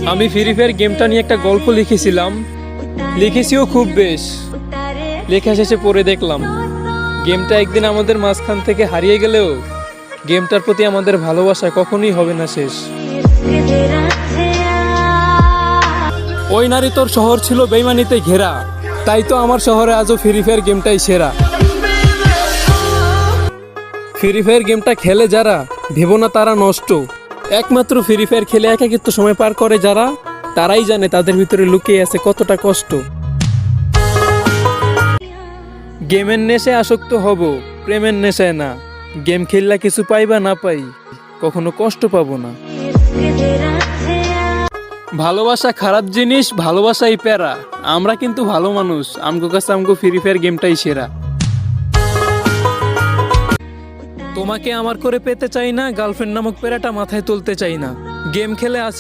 আমি free fire গেমটা নিয়ে একটা গল্প লিখেছিলাম, লিখেছিও খুব বেশ। লেখা শেষে পড়ে দেখলাম গেমটা একদিন আমাদের মাঝখান থেকে হারিয়ে গেলেও গেমটার প্রতি আমাদের ভালোবাসা কখনোই হবে না শেষ। ওই নারী তোর শহর ছিল বেইমানিতে ঘেরা, তাই তো আমার শহরে আজও ফ্রি ফায়ার গেমটাই সেরা। ফ্রি ফায়ার গেমটা খেলে যারা, ভেবো না তারা নষ্ট। একমাত্র ফ্রি ফায়ার খেলে একাকিত্ব সময় পার করে যারা, তারাই জানে তাদের ভিতরে লুকিয়ে আছে কতটা কষ্ট। গেমের নেশায় আসক্ত হব, প্রেমের নেশায় না। গেম খেললে কিছু পাই বা না পাই, কখনো কষ্ট পাবো না। ভালোবাসা খারাপ জিনিস, ভালোবাসাই প্যারা। আমরা কিন্তু ভালো মানুষ, আমগো কাছে আমগো ফ্রি ফায়ার গেমটাই সেরা। তোমাকে আমার করে পেতে চাই না, গার্লফ্রেন্ড নামক প্যারাটা মাথায় তুলতে চাই না। গেম খেলে আসি